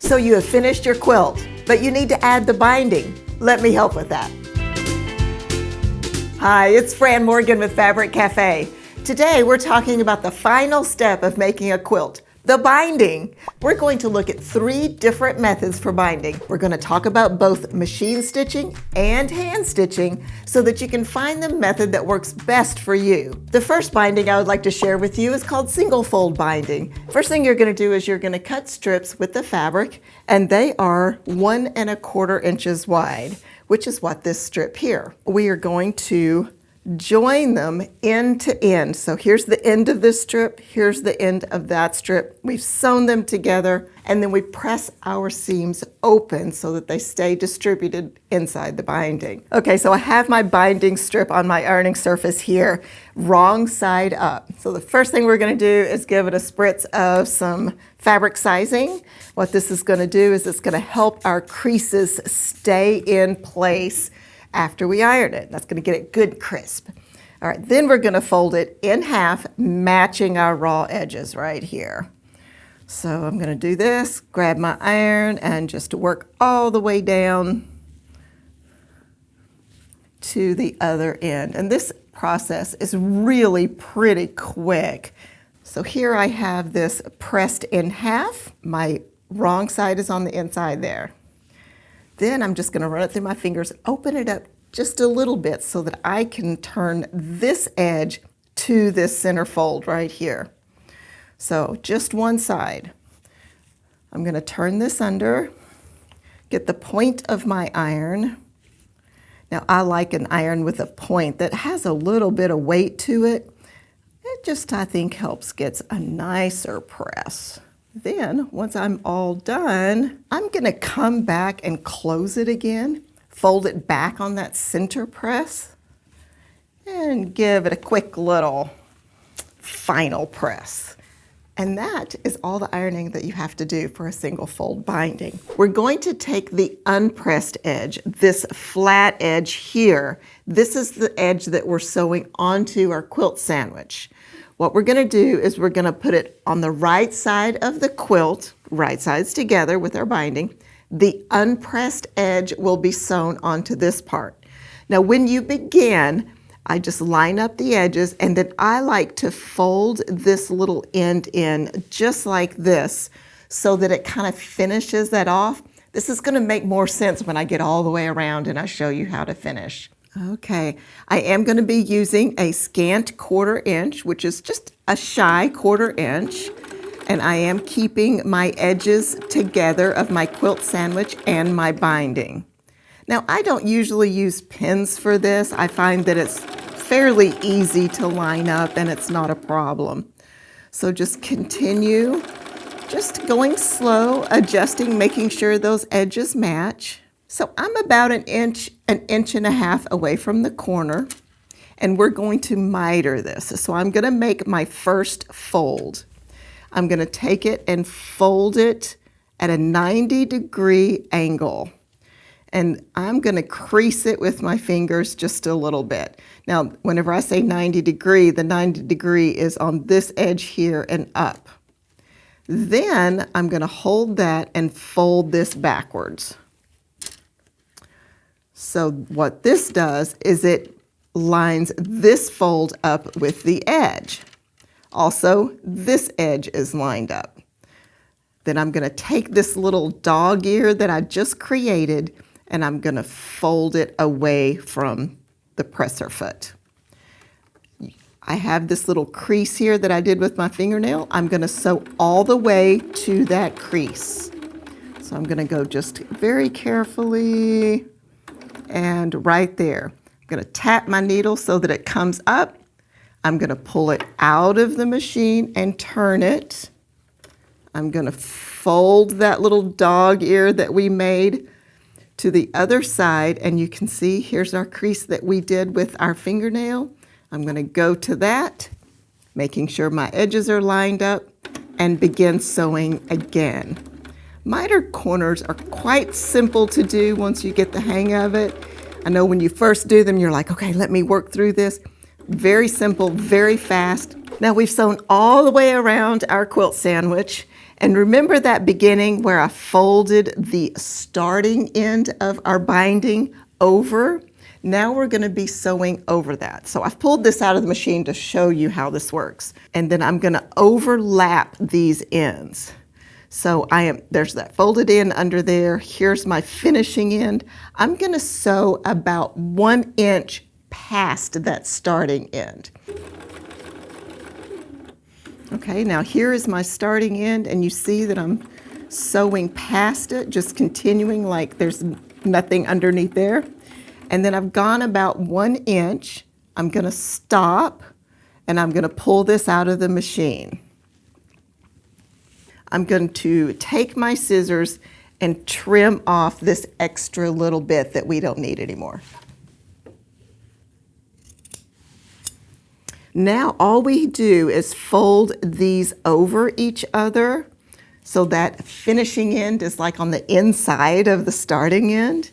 So you have finished your quilt, but you need to add the binding. Let me help with that. Hi, it's Fran Morgan with Fabric Café. Today we're talking about the final step of making a quilt, the binding. We're going to look at 3 different methods for binding. We're going to talk about both machine stitching and hand stitching so that you can find the method that works best for you. The first binding I would like to share with you is called single fold binding. First thing you're going to do is you're going to cut strips with the fabric, and they are 1 1/4 inches wide, which is what this strip here. We are going to join them end to end. So here's the end of this strip, here's the end of that strip. We've sewn them together, and then we press our seams open so that they stay distributed inside the binding. Okay, so I have my binding strip on my ironing surface here, wrong side up. So the first thing we're going to do is give it a spritz of some fabric sizing. What this is going to do is it's going to help our creases stay in place after we iron it. That's going to get it good crisp. All right, then we're going to fold it in half, matching our raw edges right here. So I'm going to do this, grab my iron, and just work all the way down to the other end. And this process is really pretty quick. So here I have this pressed in half. My wrong side is on the inside there. Then I'm just going to run it through my fingers, open it up just a little bit so that I can turn this edge to this center fold right here. So just one side. I'm going to turn this under, get the point of my iron. Now I like an iron with a point that has a little bit of weight to it. It just, I think, helps get a nicer press. Then, once I'm all done, I'm going to come back and close it again, fold it back on that center press, and give it a quick little final press. And that is all the ironing that you have to do for a single fold binding. We're going to take the unpressed edge, this flat edge here. This is the edge that we're sewing onto our quilt sandwich. What we're going to do is we're going to put it on the right side of the quilt, right sides together with our binding. The unpressed edge will be sewn onto this part. Now when you begin, I just line up the edges, and then I like to fold this little end in just like this so that it kind of finishes that off. This is going to make more sense when I get all the way around and I show you how to finish. Okay, I am going to be using a scant 1/4 inch, which is just a shy 1/4 inch, and I am keeping my edges together of my quilt sandwich and my binding. Now, I don't usually use pins for this. I find that it's fairly easy to line up and it's not a problem. So just continue, just going slow, adjusting, making sure those edges match. So I'm about an inch and a half away from the corner, and we're going to miter this. So I'm going to make my first fold. I'm going to take it and fold it at a 90-degree angle. And I'm going to crease it with my fingers just a little bit. Now, whenever I say 90 degree, the 90 degree is on this edge here and up. Then I'm going to hold that and fold this backwards. So what this does is it lines this fold up with the edge. Also, this edge is lined up. Then I'm going to take this little dog ear that I just created, and I'm going to fold it away from the presser foot. I have this little crease here that I did with my fingernail. I'm going to sew all the way to that crease. So I'm going to go just very carefully and right there. I'm going to tap my needle so that it comes up. I'm going to pull it out of the machine and turn it. I'm going to fold that little dog ear that we made to the other side, and you can see here's our crease that we did with our fingernail. I'm going to go to that, making sure my edges are lined up, and begin sewing again. Miter corners are quite simple to do once you get the hang of it. I know when you first do them, you're like, okay, let me work through this. Very simple, very fast, Now we've sewn all the way around our quilt sandwich, and remember that beginning where I folded the starting end of our binding over? Now we're going to be sewing over that. So I've pulled this out of the machine to show you how this works. And then I'm going to overlap these ends. So there's that folded end under there. Here's my finishing end. I'm going to sew about 1 inch past that starting end. Okay, now here is my starting end, and you see that I'm sewing past it, just continuing like there's nothing underneath there. And then I've gone about 1 inch. I'm going to stop, and I'm going to pull this out of the machine. I'm going to take my scissors and trim off this extra little bit that we don't need anymore. Now all we do is fold these over each other so that finishing end is like on the inside of the starting end.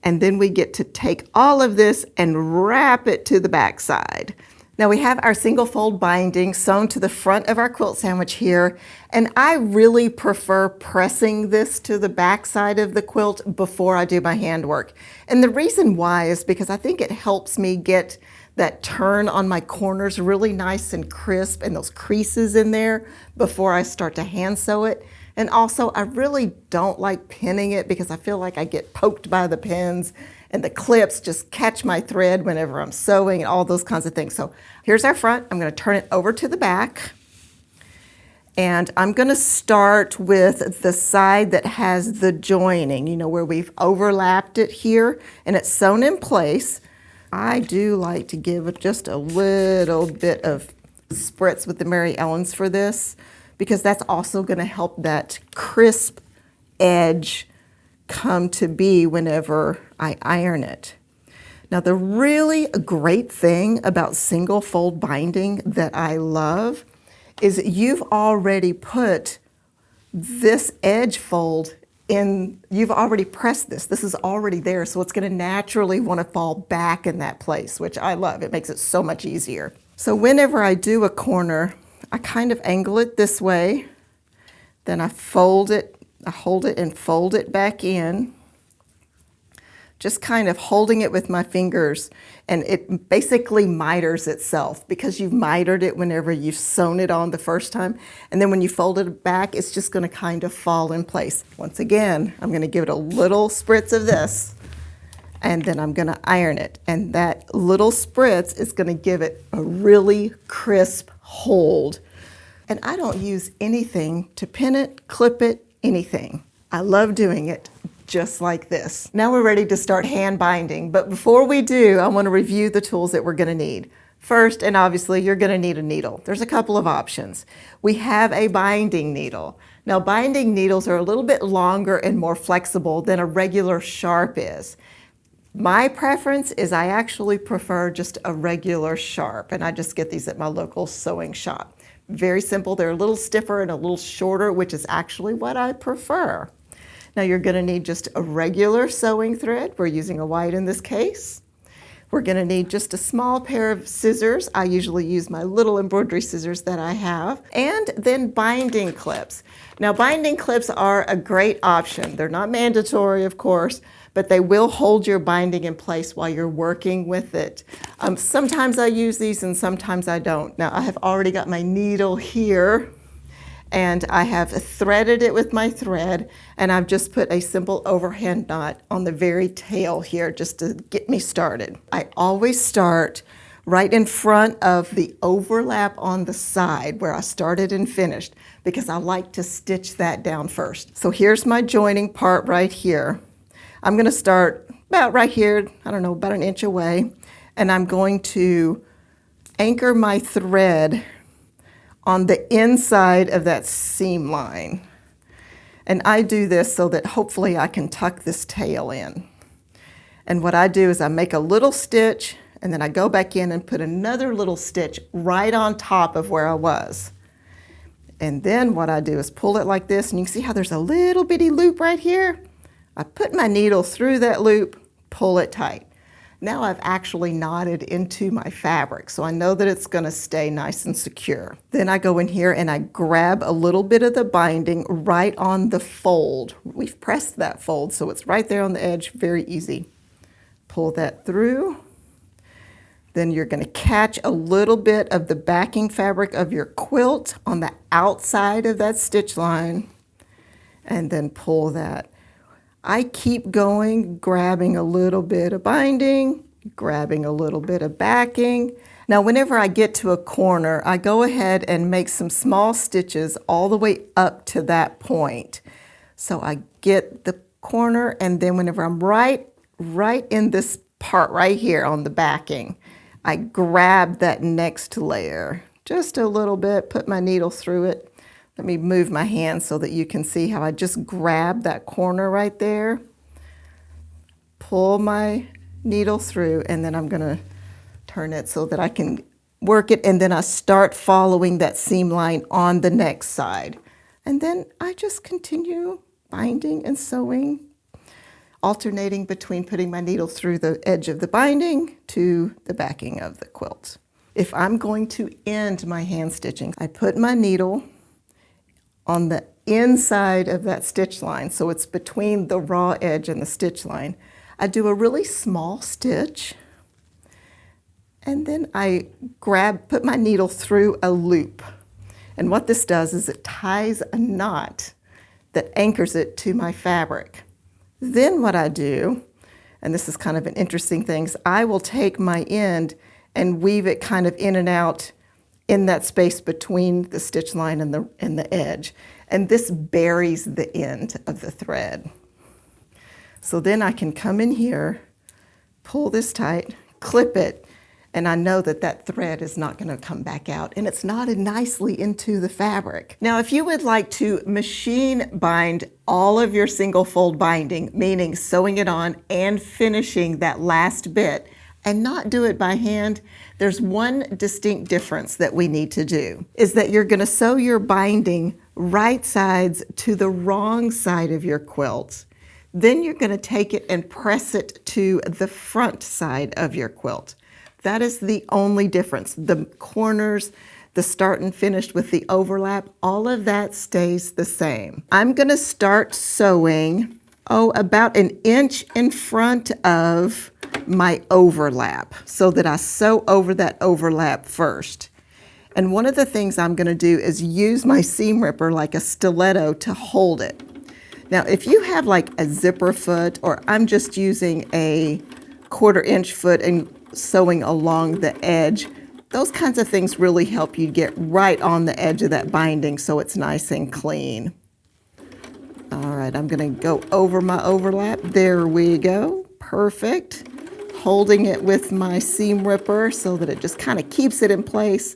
And then we get to take all of this and wrap it to the back side. Now we have our single fold binding sewn to the front of our quilt sandwich here, and I really prefer pressing this to the back side of the quilt before I do my handwork. And the reason why is because I think it helps me get that turn on my corners really nice and crisp and those creases in there before I start to hand sew it. And also, I really don't like pinning it because I feel like I get poked by the pins and the clips just catch my thread whenever I'm sewing and all those kinds of things. So here's our front. I'm going to turn it over to the back. And I'm going to start with the side that has the joining, you know, where we've overlapped it here and it's sewn in place. I do like to give it just a little bit of spritz with the Mary Ellen's for this, because that's also going to help that crisp edge come to be whenever I iron it. Now the really great thing about single fold binding that I love is you've already put this edge fold in, you've already pressed this. This is already there, so it's going to naturally want to fall back in that place, which I love. It makes it so much easier. So whenever I do a corner, I kind of angle it this way, then I fold it, I hold it and fold it back in, just kind of holding it with my fingers, and it basically miters itself because you've mitered it whenever you've sewn it on the first time, and then when you fold it back, it's just going to kind of fall in place. Once again, I'm going to give it a little spritz of this, and then I'm going to iron it, and that little spritz is going to give it a really crisp hold. And I don't use anything to pin it, clip it, anything. I love doing it just like this. Now we're ready to start hand binding, but before we do, I want to review the tools that we're going to need. First, and obviously, you're going to need a needle. There's a couple of options. We have a binding needle. Now, binding needles are a little bit longer and more flexible than a regular sharp is. My preference is I actually prefer just a regular sharp, and I just get these at my local sewing shop. Very simple. They're a little stiffer and a little shorter, which is actually what I prefer. Now you're going to need just a regular sewing thread. We're using a white in this case. We're going to need just a small pair of scissors. I usually use my little embroidery scissors that I have. And then binding clips. Now binding clips are a great option. They're not mandatory, of course, but they will hold your binding in place while you're working with it. Sometimes I use these and sometimes I don't. Now I have already got my needle here, and I have threaded it with my thread, and I've just put a simple overhand knot on the very tail here just to get me started. I always start right in front of the overlap on the side where I started and finished, because I like to stitch that down first. So here's my joining part right here. I'm going to start about right here, I don't know, about an inch away, and I'm going to anchor my thread on the inside of that seam line. And I do this so that hopefully I can tuck this tail in. And what I do is I make a little stitch, and then I go back in and put another little stitch right on top of where I was. And then what I do is pull it like this, and you can see how there's a little bitty loop right here. I put my needle through that loop, pull it tight. Now I've actually knotted into my fabric, so I know that it's going to stay nice and secure. Then I go in here and I grab a little bit of the binding right on the fold. We've pressed that fold, so it's right there on the edge, very easy. Pull that through. Then you're going to catch a little bit of the backing fabric of your quilt on the outside of that stitch line, and then pull that. I keep going, grabbing a little bit of binding, grabbing a little bit of backing. Now, whenever I get to a corner, I go ahead and make some small stitches all the way up to that point. So I get the corner, and then whenever I'm right in this part right here on the backing, I grab that next layer just a little bit, put my needle through it. Let me move my hand so that you can see how I just grab that corner right there, pull my needle through, and then I'm gonna turn it so that I can work it, and then I start following that seam line on the next side. And then I just continue binding and sewing, alternating between putting my needle through the edge of the binding to the backing of the quilt. If I'm going to end my hand stitching, I put my needle on the inside of that stitch line, so it's between the raw edge and the stitch line. I do a really small stitch, and then I put my needle through a loop. And what this does is it ties a knot that anchors it to my fabric. Then what I do, and this is kind of an interesting thing, is I will take my end and weave it kind of in and out in that space between the stitch line and the edge. And this buries the end of the thread. So then I can come in here, pull this tight, clip it, and I know that that thread is not going to come back out, and it's knotted nicely into the fabric. Now, if you would like to machine bind all of your single fold binding, meaning sewing it on and finishing that last bit, and not do it by hand, there's one distinct difference that we need to do, is that you're going to sew your binding right sides to the wrong side of your quilt. Then you're going to take it and press it to the front side of your quilt. That is the only difference. The corners, the start and finish with the overlap, all of that stays the same. I'm going to start sewing, about an inch in front of my overlap, so that I sew over that overlap first. And one of the things I'm going to do is use my seam ripper like a stiletto to hold it. Now, if you have like a zipper foot, or I'm just using a 1/4 inch foot and sewing along the edge, those kinds of things really help you get right on the edge of that binding so it's nice and clean. All right, I'm going to go over my overlap. There we go. Perfect. Holding it with my seam ripper so that it just kind of keeps it in place.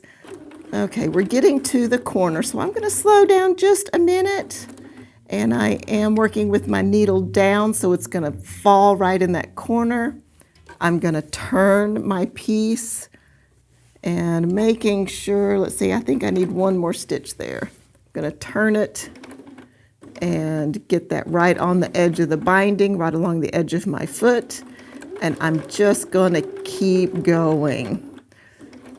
Okay, we're getting to the corner, so I'm going to slow down just a minute. And I am working with my needle down, so it's going to fall right in that corner. I'm going to turn my piece and making sure, let's see, I think I need one more stitch there. I'm going to turn it and get that right on the edge of the binding, right along the edge of my foot. And I'm just going to keep going,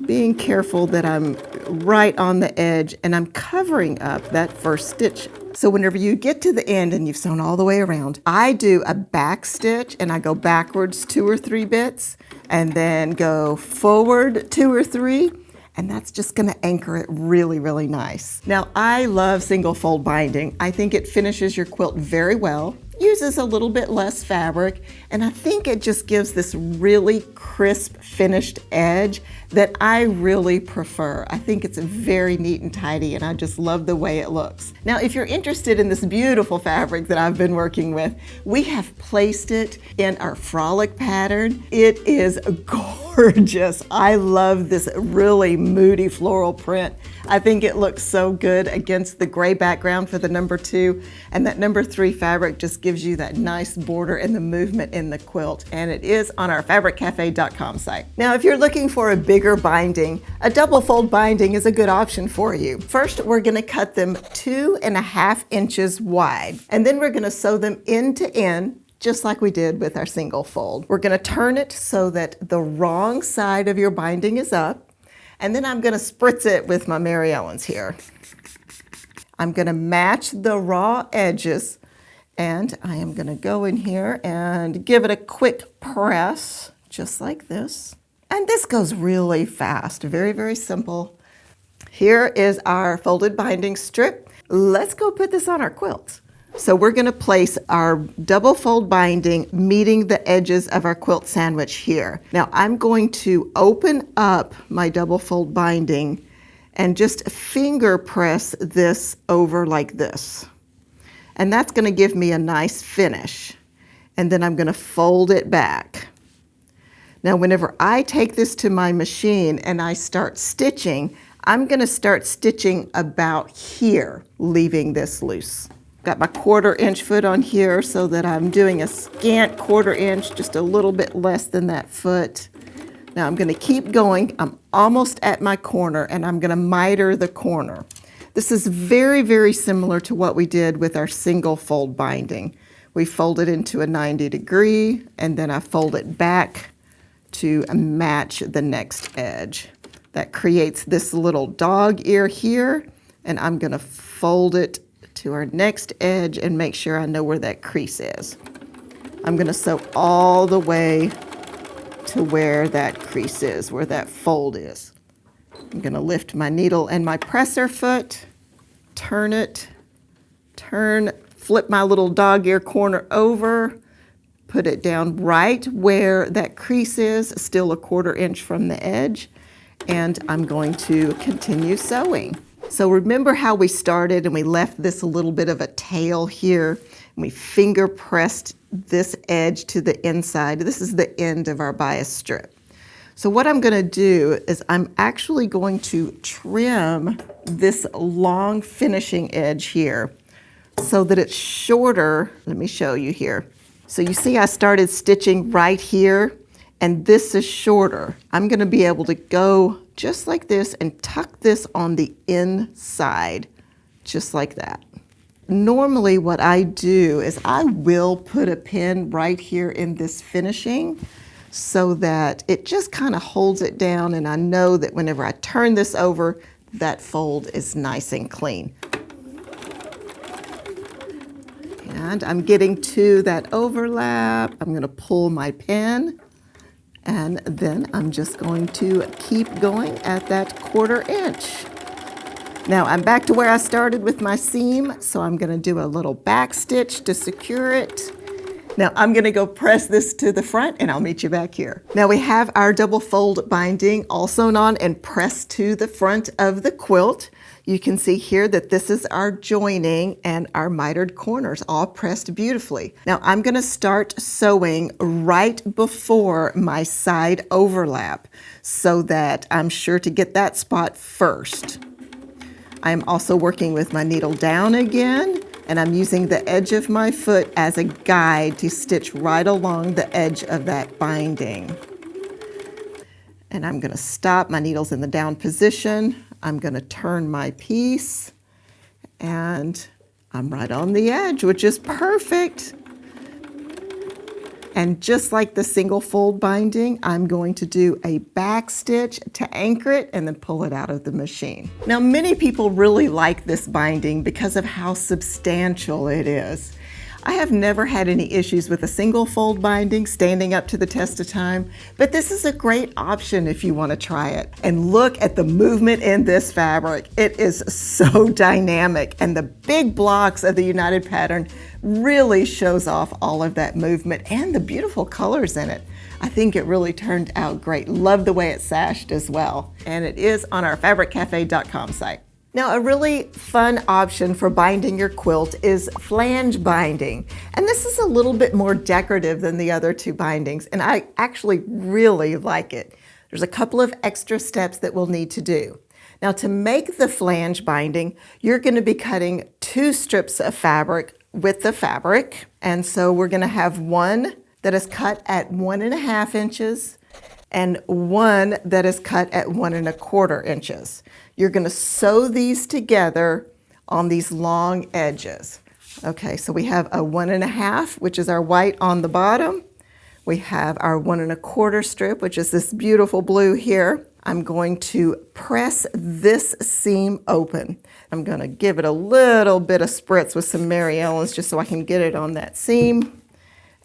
being careful that I'm right on the edge and I'm covering up that first stitch. So whenever you get to the end and you've sewn all the way around, I do a back stitch and I go backwards 2 or 3 bits and then go forward 2 or 3. And that's just going to anchor it really, really nice. Now, I love single fold binding. I think it finishes your quilt very well, uses a little bit less fabric, and I think it just gives this really crisp finished edge that I really prefer. I think it's very neat and tidy, and I just love the way it looks. Now, if you're interested in this beautiful fabric that I've been working with, we have placed it in our Frolic pattern. It is gorgeous. I love this really moody floral print. I think it looks so good against the gray background for the number 2, and that number 3 fabric just gives you that nice border and the movement in the quilt, and it is on our fabriccafe.com site. Now, if you're looking for a bigger binding, a double fold binding is a good option for you. First, we're going to cut them 2.5 inches wide, and then we're going to sew them end to end just like we did with our single fold. We're gonna turn it so that the wrong side of your binding is up, and then I'm gonna spritz it with my Mary Ellen's here. I'm gonna match the raw edges, and I am gonna go in here and give it a quick press, just like this. And this goes really fast, very, very simple. Here is our folded binding strip. Let's go put this on our quilt. So we're gonna place our double fold binding meeting the edges of our quilt sandwich here. Now I'm going to open up my double fold binding and just finger press this over like this. And that's gonna give me a nice finish. And then I'm gonna fold it back. Now whenever I take this to my machine and I start stitching, I'm gonna start stitching about here, leaving this loose. Got my 1/4 inch foot on here so that I'm doing a scant 1/4 inch, just a little bit less than that foot. Now I'm gonna keep going. I'm almost at my corner and I'm gonna miter the corner. This is very, very similar to what we did with our single fold binding. We fold it into a 90° and then I fold it back to match the next edge. That creates this little dog ear here, and I'm gonna fold it to our next edge and make sure I know where that crease is. I'm gonna sew all the way to where that crease is, where that fold is. I'm gonna lift my needle and my presser foot, turn it, flip my little dog ear corner over, put it down right where that crease is, still a 1/4 inch from the edge, and I'm going to continue sewing. So remember how we started and we left this a little bit of a tail here, and we finger pressed this edge to the inside. This is the end of our bias strip. So what I'm gonna do is I'm actually going to trim this long finishing edge here so that it's shorter. Let me show you here. So you see I started stitching right here, and this is shorter. I'm gonna be able to go just like this and tuck this on the inside, just like that. Normally what I do is I will put a pin right here in this finishing so that it just kind of holds it down, and I know that whenever I turn this over, that fold is nice and clean. And I'm getting to that overlap. I'm gonna pull my pin, and then I'm just going to keep going at that 1/4 inch. Now I'm back to where I started with my seam, so I'm gonna do a little back stitch to secure it. Now I'm gonna go press this to the front and I'll meet you back here. Now we have our double fold binding all sewn on and pressed to the front of the quilt. You can see here that this is our joining and our mitered corners all pressed beautifully. Now I'm gonna start sewing right before my side overlap so that I'm sure to get that spot first. I'm also working with my needle down again, and I'm using the edge of my foot as a guide to stitch right along the edge of that binding. And I'm gonna stop, my needle's in the down position. I'm gonna turn my piece, and I'm right on the edge, which is perfect. And just like the single fold binding, I'm going to do a back stitch to anchor it and then pull it out of the machine. Now, many people really like this binding because of how substantial it is. I have never had any issues with a single fold binding standing up to the test of time, but this is a great option if you want to try it. And look at the movement in this fabric. It is so dynamic, and the big blocks of the United pattern really shows off all of that movement and the beautiful colors in it. I think it really turned out great. Love the way it sashed as well. And it is on our fabriccafe.com site. Now, a really fun option for binding your quilt is flange binding. And this is a little bit more decorative than the other two bindings, and I actually really like it. There's a couple of extra steps that we'll need to do. Now, to make the flange binding, you're going to be cutting 2 strips of fabric with the fabric. And so we're going to have one that is cut at 1.5 inches and one that is cut at 1.25 inches. You're gonna sew these together on these long edges. Okay, so we have a 1.5, which is our white on the bottom. We have our 1.25 strip, which is this beautiful blue here. I'm going to press this seam open. I'm gonna give it a little bit of spritz with some Mary Ellen's just so I can get it on that seam.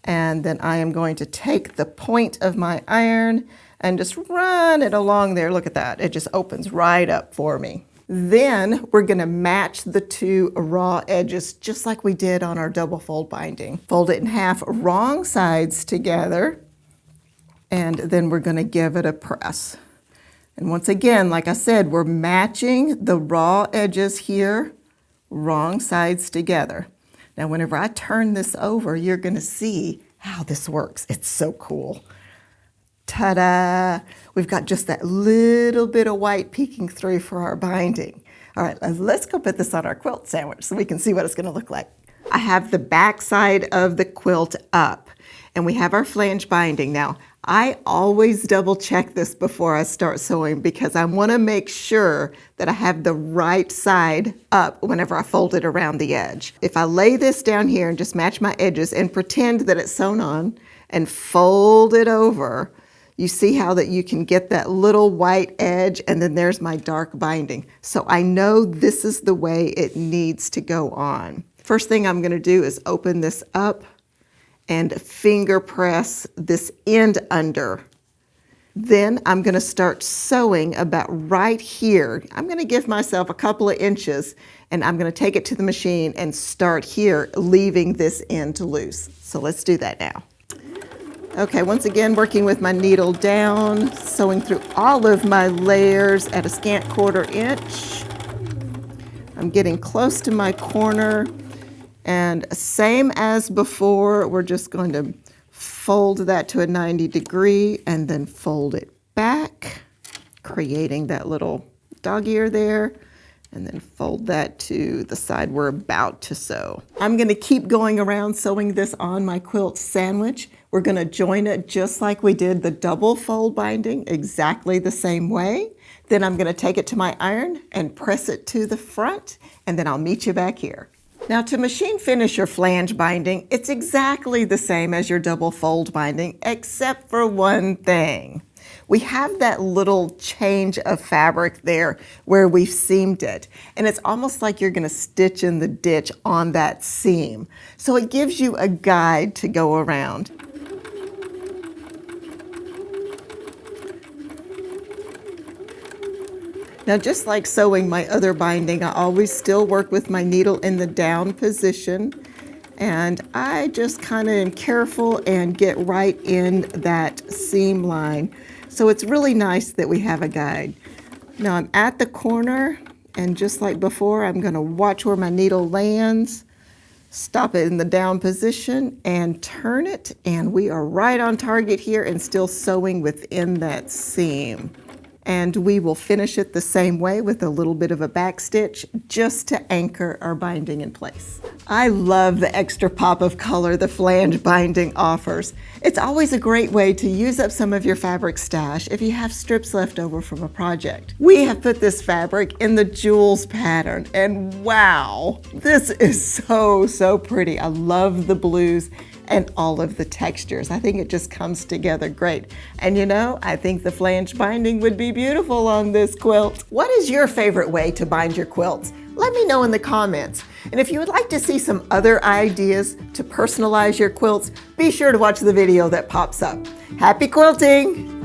And then I am going to take the point of my iron and just run it along there. Look at that, it just opens right up for me. Then we're gonna match the two raw edges just like we did on our double fold binding. Fold it in half, wrong sides together, and then we're gonna give it a press. And once again, like I said, we're matching the raw edges here, wrong sides together. Now, whenever I turn this over, you're gonna see how this works. It's so cool. Ta-da! We've got just that little bit of white peeking through for our binding. All right, let's go put this on our quilt sandwich so we can see what it's gonna look like. I have the back side of the quilt up, and we have our flange binding. Now, I always double check this before I start sewing because I wanna make sure that I have the right side up whenever I fold it around the edge. If I lay this down here and just match my edges and pretend that it's sewn on and fold it over, you see how that you can get that little white edge and then there's my dark binding. So I know this is the way it needs to go on. First thing I'm gonna do is open this up and finger press this end under. Then I'm gonna start sewing about right here. I'm gonna give myself a couple of inches and I'm gonna take it to the machine and start here, leaving this end loose. So let's do that now. Okay, once again, working with my needle down, sewing through all of my layers at a scant 1/4 inch. I'm getting close to my corner, and same as before, we're just going to fold that to a 90-degree and then fold it back, creating that little dog ear there, and then fold that to the side we're about to sew. I'm gonna keep going around sewing this on my quilt sandwich. We're gonna join it just like we did the double fold binding, exactly the same way. Then I'm gonna take it to my iron and press it to the front, and then I'll meet you back here. Now, to machine finish your flange binding, it's exactly the same as your double fold binding, except for one thing. We have that little change of fabric there where we've seamed it. And it's almost like you're gonna stitch in the ditch on that seam. So it gives you a guide to go around. Now, just like sewing my other binding, I always still work with my needle in the down position. And I just kind of am careful and get right in that seam line. So it's really nice that we have a guide. Now I'm at the corner, and just like before, I'm gonna watch where my needle lands, stop it in the down position, and turn it, and we are right on target here and still sewing within that seam. And we will finish it the same way with a little bit of a back stitch just to anchor our binding in place. I love the extra pop of color the flange binding offers. It's always a great way to use up some of your fabric stash if you have strips left over from a project. We have put this fabric in the jewels pattern, and wow, this is so pretty. I love the blues and all of the textures. I think it just comes together great. And you know, I think the flange binding would be beautiful on this quilt. What is your favorite way to bind your quilts? Let me know in the comments. And if you would like to see some other ideas to personalize your quilts, be sure to watch the video that pops up. Happy quilting!